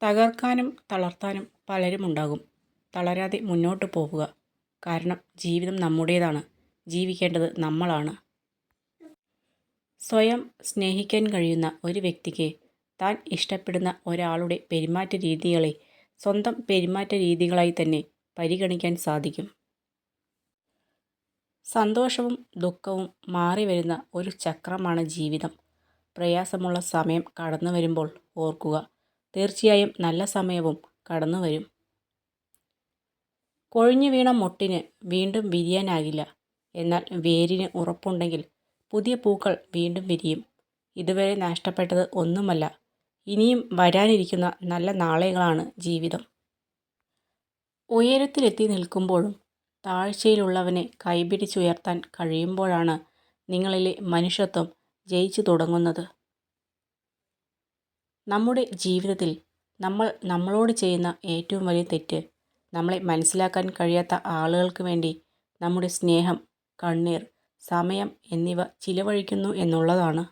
തകർക്കാനും തളർത്താനും പലരുമുണ്ടാകും. തളരാതെ മുന്നോട്ട് പോവുക. കാരണം ജീവിതം നമ്മുടേതാണ്. ജീവിക്കേണ്ടത് നമ്മളാണ്. സ്വയം സ്നേഹിക്കാൻ കഴിയുന്ന ഒരു വ്യക്തിക്ക് താൻ ഇഷ്ടപ്പെടുന്ന ഒരാളുടെ പെരുമാറ്റ രീതികളെ സ്വന്തം പെരുമാറ്റ രീതികളായി തന്നെ പരിഗണിക്കാൻ സാധിക്കും. സന്തോഷവും ദുഃഖവും മാറി വരുന്ന ഒരു ചക്രമാണ് ജീവിതം. പ്രയാസമുള്ള സമയം കടന്നു വരുമ്പോൾ ഓർക്കുക, തീർച്ചയായും നല്ല സമയവും കടന്നു വരും. കൊഴിഞ്ഞു വീണ മൊട്ടിന് വീണ്ടും വിരിയാനാകില്ല. എന്നാൽ വേരിന് ഉറപ്പുണ്ടെങ്കിൽ പുതിയ പൂക്കൾ വീണ്ടും വിരിയും. ഇതുവരെ നഷ്ടപ്പെട്ടത് ഒന്നുമല്ല, ഇനിയും വരാനിരിക്കുന്ന നല്ല നാളുകളാണ് ജീവിതം. ഉയരത്തിലെത്തി നിൽക്കുമ്പോഴും താഴ്ചയിലുള്ളവനെ കൈപിടിച്ചുയർത്താൻ കഴിയുമ്പോഴാണ് നിങ്ങളിലെ മനുഷ്യത്വം ജയിച്ചു തുടങ്ങുന്നത്. നമ്മുടെ ജീവിതത്തിൽ നമ്മൾ നമ്മളോട് ചെയ്യുന്ന ഏറ്റവും വലിയ തെറ്റ് നമ്മളെ മനസ്സിലാക്കാൻ കഴിയാത്ത ആളുകൾക്ക് വേണ്ടി നമ്മുടെ സ്നേഹം, കണ്ണീർ, സമയം എന്നിവ ചിലവഴിക്കുന്നു എന്നുള്ളതാണ്.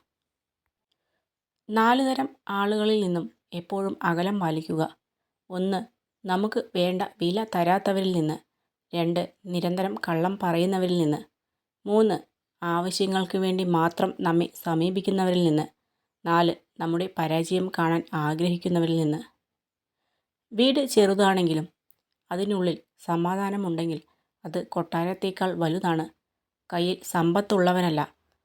4 തരം ആളുകളിൽ നിന്നും എപ്പോഴും അകലം പാലിക്കുക. 1. നമുക്ക് വേണ്ട വില തരാത്തവരിൽ നിന്ന്. 2. നിരന്തരം കള്ളം പറയുന്നവരിൽ നിന്ന്. 3. ആവശ്യങ്ങൾക്ക് വേണ്ടി മാത്രം നമ്മെ സമീപിക്കുന്നവരിൽ നിന്ന്. 4. നമ്മുടെ പരാജയം കാണാൻ ആഗ്രഹിക്കുന്നവരിൽ നിന്ന്. വീട് ചെറുതാണെങ്കിലും അതിനുള്ളിൽ സമാധാനമുണ്ടെങ്കിൽ അത് കൊട്ടാരത്തേക്കാൾ വലുതാണ്. കയ്യിൽ സമ്പത്തുള്ളവനല്ല,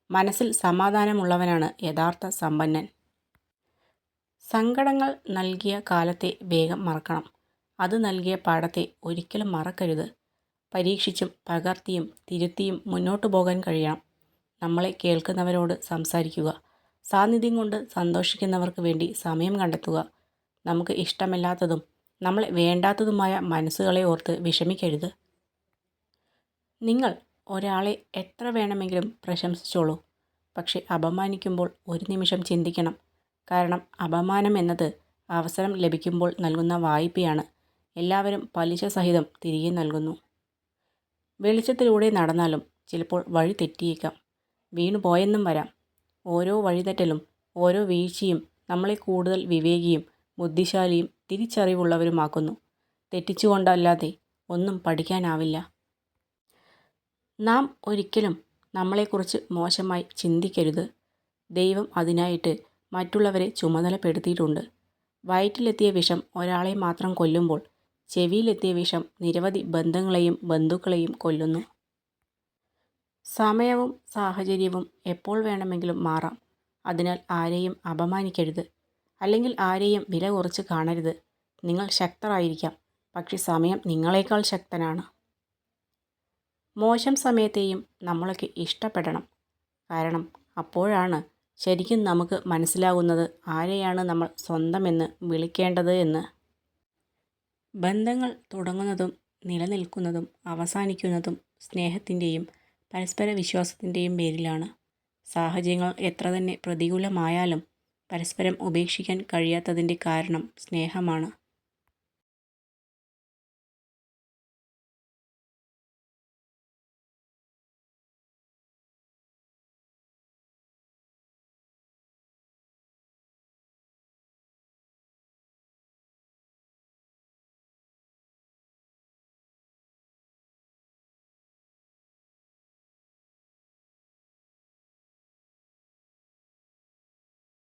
മനസ്സിൽ സമാധാനമുള്ളവനാണ് യഥാർത്ഥ സമ്പന്നൻ. സങ്കടങ്ങൾ നൽകിയ കാലത്തെ വേഗം മറക്കണം. അത് നൽകിയ പാഠത്തെ ഒരിക്കലും മറക്കരുത്. പരീക്ഷിച്ചും പകർത്തിയും തിരുത്തിയും മുന്നോട്ടു പോകാൻ കഴിയണം. നമ്മളെ കേൾക്കുന്നവരോട് സംസാരിക്കുക. സാന്നിധ്യം കൊണ്ട് സന്തോഷിക്കുന്നവർക്ക് വേണ്ടി സമയം കണ്ടെത്തുക. നമുക്ക് ഇഷ്ടമല്ലാത്തതും നമ്മളെ വേണ്ടാത്തതുമായ മനസ്സുകളെ ഓർത്ത് വിഷമിക്കരുത്. നിങ്ങൾ ഒരാളെ എത്ര വേണമെങ്കിലും പ്രശംസിച്ചോളൂ. പക്ഷെ അപമാനിക്കുമ്പോൾ ഒരു നിമിഷം ചിന്തിക്കണം. കാരണം അപമാനം എന്നത് അവസരം ലഭിക്കുമ്പോൾ നൽകുന്ന വായ്പയാണ്. എല്ലാവരും പലിശ സഹിതം തിരികെ നൽകുന്നു. വെളിച്ചത്തിലൂടെ നടന്നാലും ചിലപ്പോൾ വഴി തെറ്റിയേക്കാം. വീണുപോയെന്നും വരാം. ഓരോ വഴിതെറ്റലും ഓരോ വീഴ്ചയും നമ്മളെ കൂടുതൽ വിവേകിയും ബുദ്ധിശാലിയും തിരിച്ചറിവുള്ളവരുമാക്കുന്നു. തെറ്റിച്ചുകൊണ്ടല്ലാതെ ഒന്നും പഠിക്കാനാവില്ല. നാം ഒരിക്കലും നമ്മളെക്കുറിച്ച് മോശമായി ചിന്തിക്കരുത്. ദൈവം അതിനായിട്ട് മറ്റുള്ളവരെ ചുമതലപ്പെടുത്തിയിട്ടുണ്ട്. വയറ്റിലെത്തിയ വിഷം ഒരാളെ മാത്രം കൊല്ലുമ്പോൾ ചെവിയിലെത്തിയ വിഷം നിരവധി ബന്ധങ്ങളെയും ബന്ധുക്കളെയും കൊല്ലുന്നു. സമയവും സാഹചര്യവും എപ്പോൾ വേണമെങ്കിലും മാറാം. അതിനാൽ ആരെയും അപമാനിക്കരുത്. അല്ലെങ്കിൽ ആരെയും വില കുറച്ച് കാണരുത്. നിങ്ങൾ ശക്തരായിരിക്കാം, പക്ഷേ സമയം നിങ്ങളെക്കാൾ ശക്തനാണ്. മോശം സമയത്തെയും നമ്മളൊക്കെ ഇഷ്ടപ്പെടണം. കാരണം അപ്പോഴാണ് ശരിക്കും നമുക്ക് മനസ്സിലാകുന്നത് ആരെയാണ് നമ്മൾ സ്വന്തമെന്ന് വിളിക്കേണ്ടത് എന്ന്. ബന്ധങ്ങൾ തുടങ്ങുന്നതും നിലനിൽക്കുന്നതും അവസാനിക്കുന്നതും സ്നേഹത്തിൻ്റെയും പരസ്പര വിശ്വാസത്തിൻ്റെയും പേരിലാണ്. സാഹചര്യങ്ങൾ എത്ര തന്നെ പ്രതികൂലമായാലും പരസ്പരം ഉപേക്ഷിക്കാൻ കഴിയാത്തതിൻ്റെ കാരണം സ്നേഹമാണ്.